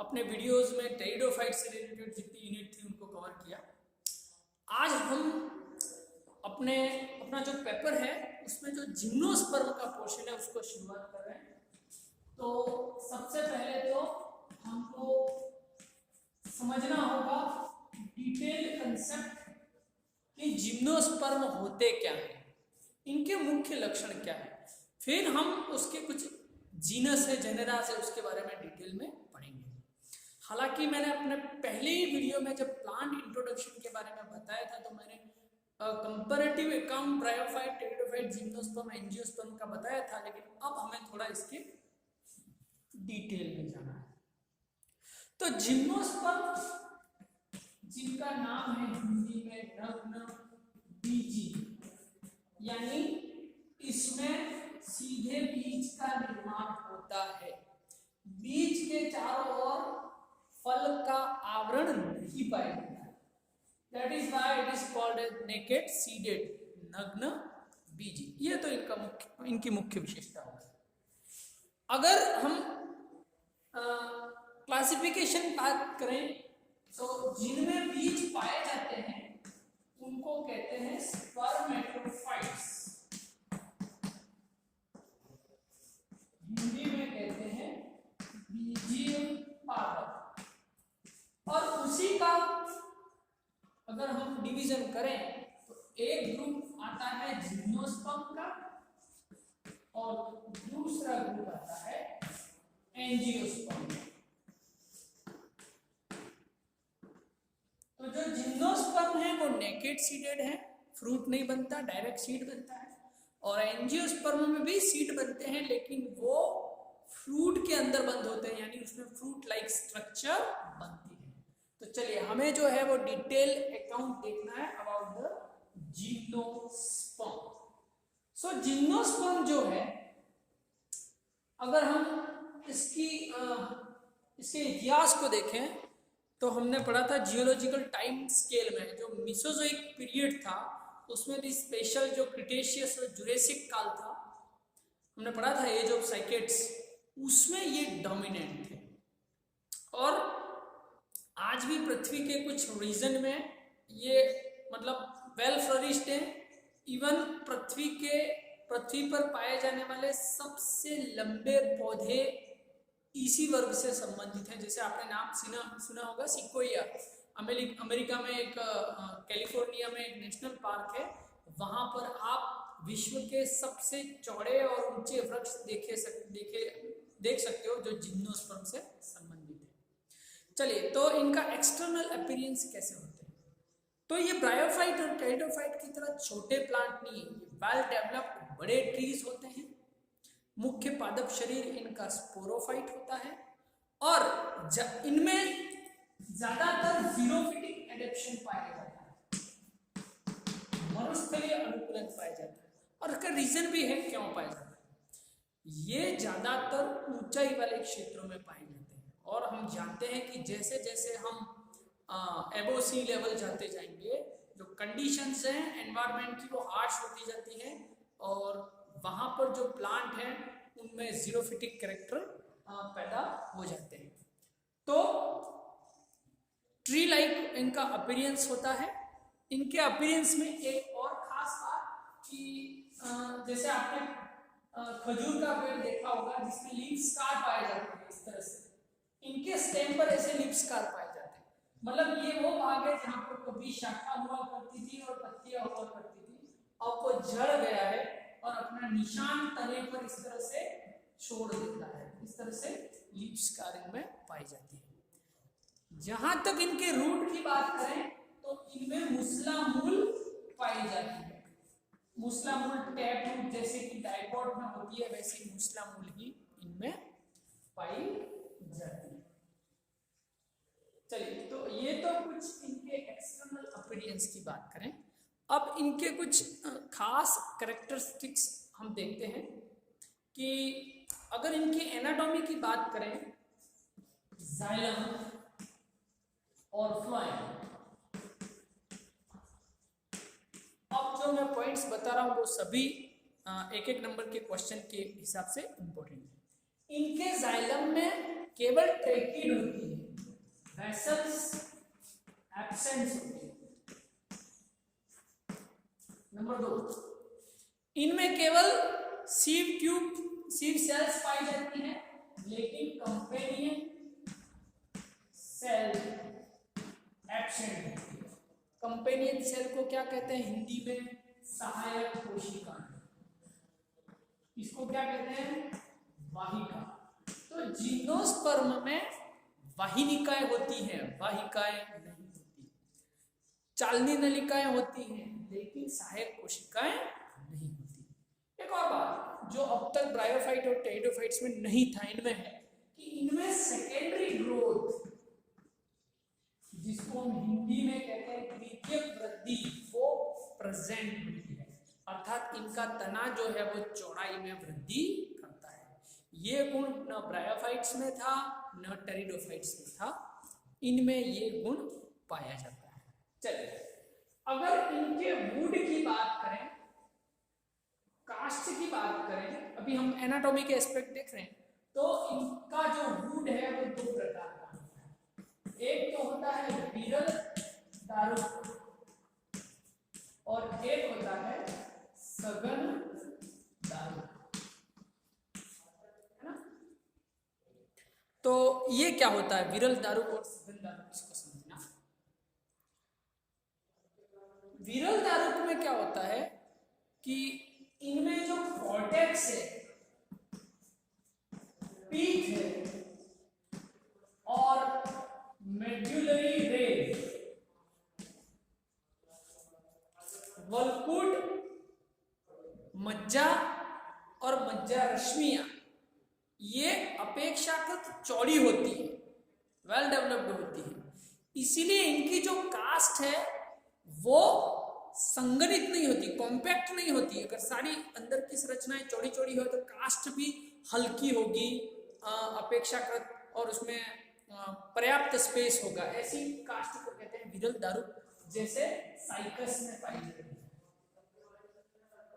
अपने वीडियोस में टेरिडोफाइट से रिलेटेड जितनी यूनिट थी उनको कवर किया। आज हम अपना जो पेपर है उसमें जो जिम्नोस्पर्म का पोर्शन है उसको शुरुआत कर रहे हैं। तो सबसे पहले तो हमको समझना होगा डिटेल कंसेप्ट कि जिम्नोस्पर्म होते क्या हैं, इनके मुख्य लक्षण क्या है, फिर हम उसके कुछ जीनस है, जेनेरा है, उसके बारे में डिटेल में पढ़ेंगे। हालांकि मैंने अपने पहले ही वीडियो में जब प्लांट इंट्रोडक्शन के बारे में बताया था तो मैंने comparative account bryophyte, pteridophyte, gymnosperm, angiosperm का बताया था, लेकिन अब हमें थोड़ा इसके डिटेल में जाना है। तो जिम्नोस्पर्म, जिनका नाम है हिंदी में नग्न बीजी, यानी इसमें सीधे बीज का निर्माण होता है। बीज के चारों ओर फल का आवरण नहीं पाया जाता है। That is why it is called as naked seeded, नग्न बीजी। ये तो इनकी मुख्य विशेषता है। अगर हम क्लासिफिकेशन बात करें तो जिनमें बीज पाए जाते हैं उनको कहते हैं स्पर्मेटोफाइट्स, हिंदी में कहते हैं बीजीय पादप। और उसी का अगर हम डिवीजन करें तो एक ग्रुप आता है जिम्नोस्पर्म का और दूसरा ग्रुप आता है एंजियोस्पर्म। तो जो जिम्नोस्पर्म है वो नेकेड सीडेड है, फ्रूट नहीं बनता, डायरेक्ट सीड बनता है। और एंजियोस्पर्म में भी सीड बनते हैं लेकिन वो फ्रूट के अंदर बंद होते हैं, यानी उसमें फ्रूट लाइक स्ट्रक्चर बनती है। तो चलिए हमें जो है वो डिटेल अकाउंट देखना है about the gymnosperm. So gymnosperm जो है, अगर हम इसके इतिहास को देखें तो हमने पढ़ा था जियोलॉजिकल टाइम स्केल में, जो मेसोजोइक पीरियड था उसमें भी स्पेशल जो क्रिटेशियस और जुरेसिक काल था, हमने पढ़ा था एज ऑफ साइकेड्स, उसमें ये डोमिनेंट थे। और आज भी पृथ्वी के कुछ रीजन में ये मतलब वेल फ्लरिश्ड है। इवन पृथ्वी पर पाए जाने वाले सबसे लंबे पौधे इसी वर्ग से संबंधित हैं। जैसे आपने नाम सुना होगा सिक्वोया, अमेरिका में एक कैलिफोर्निया में एक नेशनल पार्क है, वहां पर आप विश्व के सबसे चौड़े और ऊंचे वृक्ष देख सकते हो जो जिम्नोस्पर्म से संबंधित है। चलिए, तो इनका एक्सटर्नल अपीयरेंस कैसे होते हैं? तो ये ब्रायोफाइट और टेरिडोफाइट की तरह छोटे प्लांट नहीं है, ये वेल डेवलप्ड बड़े ट्रीज होते हैं। मुख्य पादप शरीर इनका स्पोरोफाइट होता है और इनमें ज्यादातर जीरोफिटिक एडेप्शन पाया जाता है, मरुस्थलीय अनुकूलन पाया जाता है। और इसका रीजन भी है क्यों पाया जाता है। ये ज्यादातर ऊंचाई वाले क्षेत्रों में पाए जाते हैं और हम जानते हैं कि जैसे जैसे हम एबो सी लेवल जाते जाएंगे, जो कंडीशंस हैं एनवायरनमेंट की वो हार्श होती जाती हैं और वहां पर जो प्लांट है उनमें जीरोफिटिक कैरेक्टर पैदा हो जाते हैं। तो ट्री लाइक इनका अपीयरेंस होता है। इनके अपीयरेंस में एक और खास बात कि जैसे आपने खजूर का पेड़ देखा होगा जिसमें लीफ स्कार पाए जाते हैं, इस तरह से इनके स्टेम पर ऐसे लीफ स्कार पाए जाते हैं। मतलब ये वो भाग है जहां पर कभी शाखा हुआ करती थी और पत्तियां हुआ करती थी, अब वो झड़ गया है और अपना निशान तने पर इस तरह से छोड़ देता है। इस तरह से लीफ स्कारिंग में पाई जाती है। जहां तक इनके रूट की बात करें तो इनमें मुसला मूल पाई जाती है। मुसला मूल टैप रूट जैसे कि डाइकोट में होती है, वैसे मुसला मूल ही इनमें पाई जाती है। चलिए, तो ये तो कुछ इनके एक्सटर्नल अपीयरेंस की बात करें। अब इनके कुछ खास कैरेक्टरिस्टिक्स हम देखते हैं कि अगर इनकी एनाटॉमी की बात करें, जाइलम और फ्लोएम, अब जो मैं पॉइंट्स बता रहा हूं वो सभी एक एक नंबर के क्वेश्चन के हिसाब से इंपॉर्टेंट है। इनके जाइलम में केवल ट्रेकीड होती है, वेसल्स एब्सेंस होती है। नंबर 2, इनमें केवल सीव ट्यूब सीव सेल्स पाई जाती हैं, लेकिन कंपेनियन सेल एब्सेंट है। कंपेनियन सेल को क्या कहते हैं हिंदी में? सहायक कोशिका। इसको क्या कहते हैं? वाहिका। तो जिम्नोस्पर्म में वाहिनिकाएं होती हैं, वाहिकाएं नहीं होती। चालनी नलिकाएं होती हैं, लेकिन सहायक कोशिकाएं नहीं होती। एक और बात जो अब तक ब्रायोफाइट और टेरिडोफाइट्स में नहीं था, इनमें है कि इनमें सेकेंडरी ग्रोथ, जिसको हम हिंदी में कहते हैं द्वितीयक वृद्धि, वो प्रेजेंट होती है। अर्थात इनका तना जो है वो चौड़ाई में वृद्धि करता है। ये गुण न ब्रायोफाइट्स में था न टेरिडोफाइट्स में था, इनमें ये गुण पाया जाता है। चलिए, अगर इनके वुड की बात करें, कास्ट की बात करें, अभी हम एनाटॉमी के एस्पेक्ट देख रहे हैं, तो इनका जो वुड है वो दो प्रकार का होता है। एक तो होता है विरल दारुक और एक होता है सघन दारुक, है ना? तो ये क्या होता है विरल दारुक और सघन दारुक, इसको समझना। विरल दारुक में क्या होता है कि इनमें जो कॉर्टेक्स है, पीठ है और मेड्यूलरी रेज, वल्कुट, मज्जा और मज्जा रश्मियां, ये अपेक्षाकृत चौड़ी होती है, वेल डेवलप्ड होती है। इसीलिए इनकी जो कास्ट है वो संगठित नहीं होती, कॉम्पैक्ट नहीं होती। अगर सारी अंदर की संरचनाएं चौड़ी चौड़ी हो तो कास्ट भी हल्की होगी अपेक्षाकृत, और उसमें पर्याप्त स्पेस होगा। ऐसी कास्ट को कहते हैं विरल दारुक, जैसे साइकस में पाई जाती है।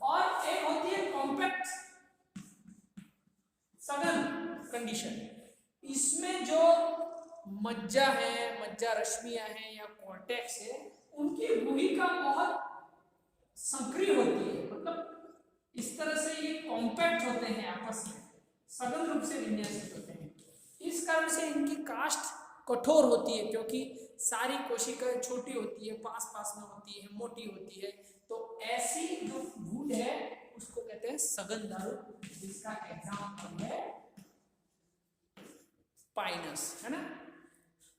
और एक होती है कॉम्पैक्ट सघन कंडीशन, इसमें जो मज्जा है, मज्जा रश्मियां हैं या कॉर्टेक्स है, उनकी भूमिका बहुत सक्रिय होती है, मतलब इस तरह से ये कॉम्पैक्ट होते हैं, आपस में सघन रूप से विन्यासित होते हैं। इस कारण से इनकी कास्ट कठोर होती है, क्योंकि सारी कोशिकाएं छोटी होती है, पास पास में होती है, मोटी होती है। तो ऐसी जो वुड है उसको कहते हैं सघन दारुक, जिसका एग्जाम्पल है पाइनस, है ना?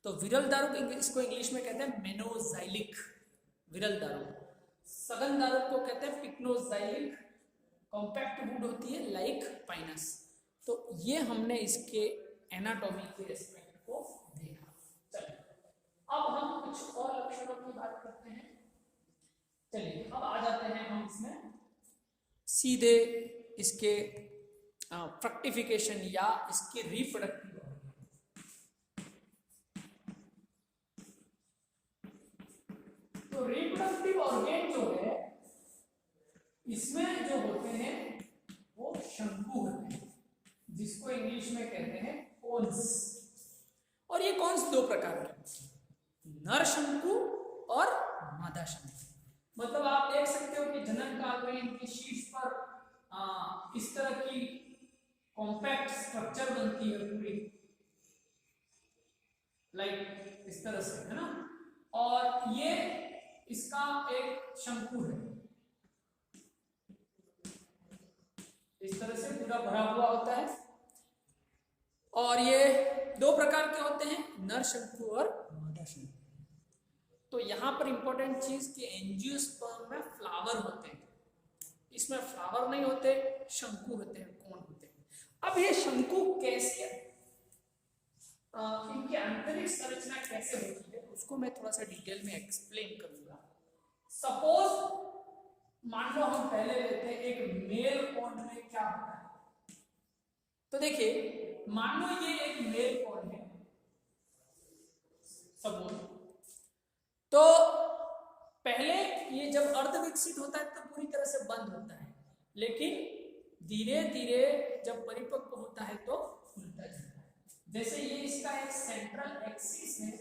तो विरल दारुक इसको इंग्लिश में कहते हैं मेनोजाइलिक विरल दारुक। सघन दारुक को कहते हैं पिक्नोजाइलिक, कॉम्पैक्ट वुड होती है लाइक पाइनस। तो ये हमने इसके एनाटॉमी के एस्पेक्ट को देखा। चलिए, अब हम कुछ और लक्षणों की बात करते हैं। चलिए, अब आ जाते हैं हम इसमें सीधे इसके फ्रक्टिफिकेशन या इसके रिप्रोडक्टिव। तो रिप्रोडक्टिव ऑर्गेन जो है इसमें जो होते हैं वो शंकु होते हैं, जिसको इंग्लिश में कहते हैं कोन्स। और ये कोन्स दो प्रकार के, नर शंकु और मादा शंकु। मतलब आप देख सकते हो कि जनन काल में इनके शीर्ष पर इस तरह की कॉम्पैक्ट स्ट्रक्चर बनती है पूरी, लाइक इस तरह से, है ना? और ये इसका एक शंकु है, इस तरह से पूरा भरा हुआ होता है। और ये दो प्रकार के होते हैं, नर शंकु और मादा शंकु। तो यहां पर इंपॉर्टेंट चीज कि एंजियोस्पर्म में फ्लावर होते हैं, इसमें फ्लावर नहीं होते, शंकु होते हैं, कोन होते हैं। अब ये शंकु कैसे, इनकी आंतरिक संरचना कैसे होती है उसको मैं थोड़ा सा डिटेल में एक्सप्लेन करूंगा। सपोज मान लो हम पहले लेते हैं एक मेल कोन में क्या होता है। तो देखिए, मान लो ये एक मेल कोन है सपोज, तो पहले ये जब अर्ध विकसित होता है तो पूरी तरह से बंद होता है, लेकिन धीरे धीरे जब परिपक्व होता है तो जैसे ये इसका एक सेंट्रल एक्सिस है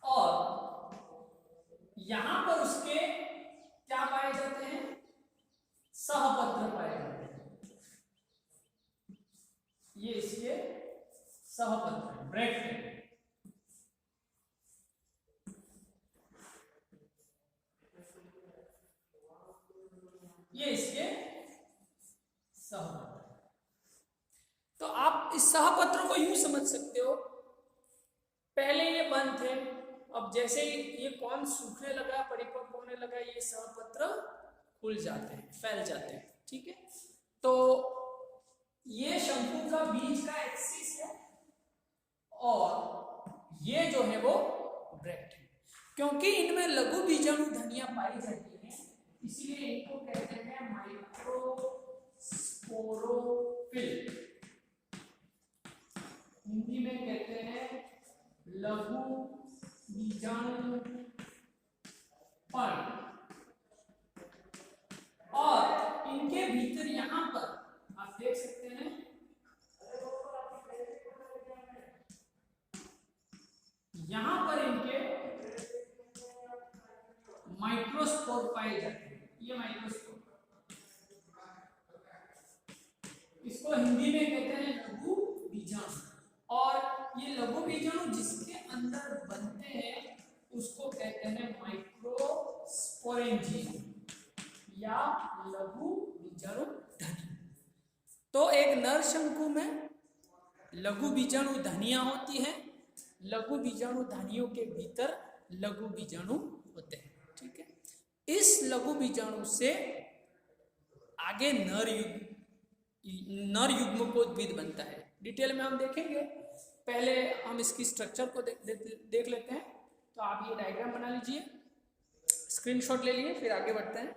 और यहां पर उसके क्या पाए जाते हैं, सहपत्र पाए जाते हैं। ये इसके सहपत्र ब्रैकेट, ये इसके सहपत्र। तो आप इस सहपत्र को यूं समझ सकते हो, पहले ये बंद थे, अब जैसे ही ये कौन सूखने लगा, परिपक्व होने लगा, ये सहपत्र खुल जाते हैं, फैल जाते हैं। ठीक है, तो ये शंकु का बीच का एक्सिस है और ये जो है वो ब्रैकेट है। क्योंकि इनमें लघु बीजाणु धनिया पाई जाती है, इसलिए इनको कहते हैं माइक्रोस्पोरोफिल, हिंदी में कहते हैं लघु बीजाणु पर्ण। और इनके भीतर यहां पर आप देख सकते हैं, यहां पर इनके माइक्रोस्पोर पाए जाते हैं। ये माइक्रोस्पोर, इसको हिंदी में कहते हैं लघु बीजाणु। और ये लघु बीजाणु जिसके अंदर बनते हैं उसको कहते हैं माइक्रोस्पोरेंजियम या लघु बीजाणु धनी। तो एक नर शंकु में लघु बीजाणु धनिया होती है, लघु बीजाणु धनियों के भीतर लघु बीजाणु होते हैं। ठीक है, इस लघु बीजाणु से आगे नर युग्मकोद्भिद बनता है। डिटेल में हम देखेंगे, पहले हम इसकी स्ट्रक्चर को देख लेते हैं। तो आप ये डायग्राम बना लीजिए, स्क्रीनशॉट ले लिए, फिर आगे बढ़ते हैं।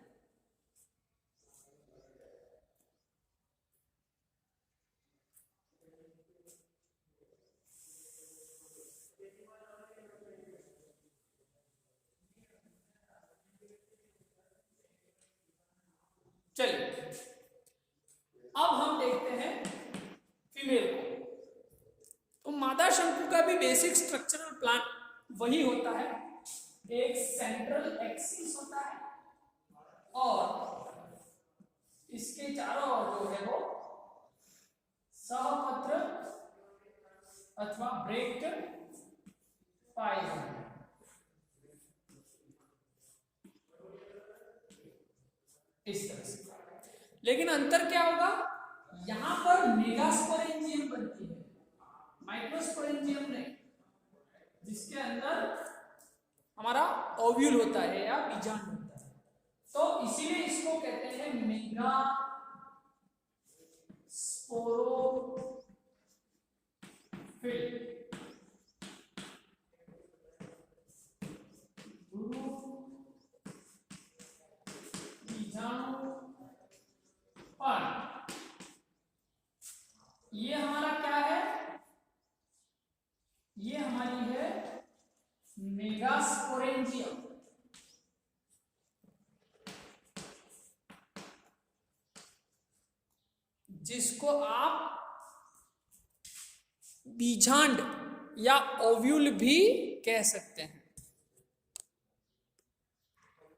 चलिए अब हम देखते हैं फीमेल को। तो मादा शंकु का भी बेसिक स्ट्रक्चरल प्लान वही होता है, एक सेंट्रल एक्सिस होता है और इसके चारों ओर जो है वो सहपत्र अथवा ब्रैकेट पाए जाते हैं। इस तरह से, लेकिन अंतर क्या होगा, यहां पर मेगास्पोरेंजियम बनती है, माइक्रोस्पोरेंजियम नहीं, जिसके अंदर हमारा ओव्यूल होता है या बीजाणु होता है। तो इसीलिए इसको कहते हैं मेगास्पोरोफिल, बीजाणु पर्ण। ये हमारा क्या है, ये हमारी है मेगास्पोरेंजियम, जिसको आप बीजांड या ओव्यूल भी कह सकते हैं।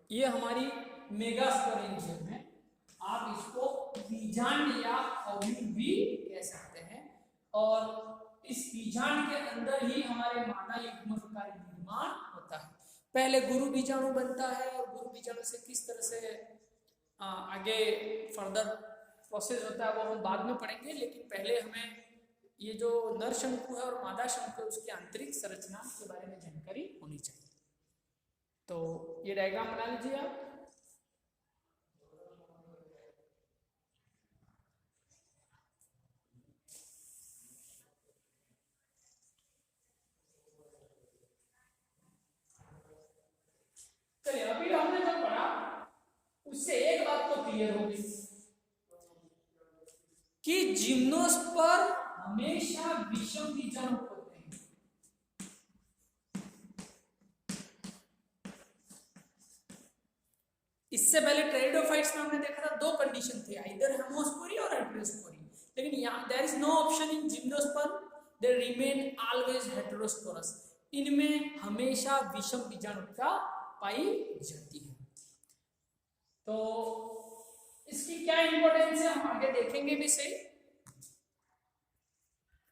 ये हमारी मेगास्पोरेंजियम है, आप इसको बीजांड या ओव्यूल भी कह सकते हैं। और इस बीजांड के अंदर ही हमारे मादा युग्मक का निर्माण होता है। पहले गुरु बीजाणु बनता है और गुरु बीजाणु से किस तरह से आगे फर्दर प्रोसेस होता है वो हम बाद में पढ़ेंगे, लेकिन पहले हमें ये जो नर शंकु है और मादा शंकु है उसकी आंतरिक संरचना के बारे में जानकारी होनी चाहिए। तो ये डायग्राम बना लीजिए आप। चलिए, अभी हमने जो पढ़ा उससे एक बात तो क्लियर हो गई कि जिम्नोस्पर्म हमेशा विषम बीजाणु होते हैं। इससे पहले टेरिडोफाइट्स में हमने देखा था दो कंडीशन थे, आइदर हेमोस्पोरी और हेटेरोस्पोरी। लेकिन यहाँ there is no option in gymnosperm, they remain always heterosporous, इनमें हमेशा विषम बीजाणुता पाई जाती है। तो इसकी क्या इंपॉर्टेंस है हम आगे देखेंगे भी सही।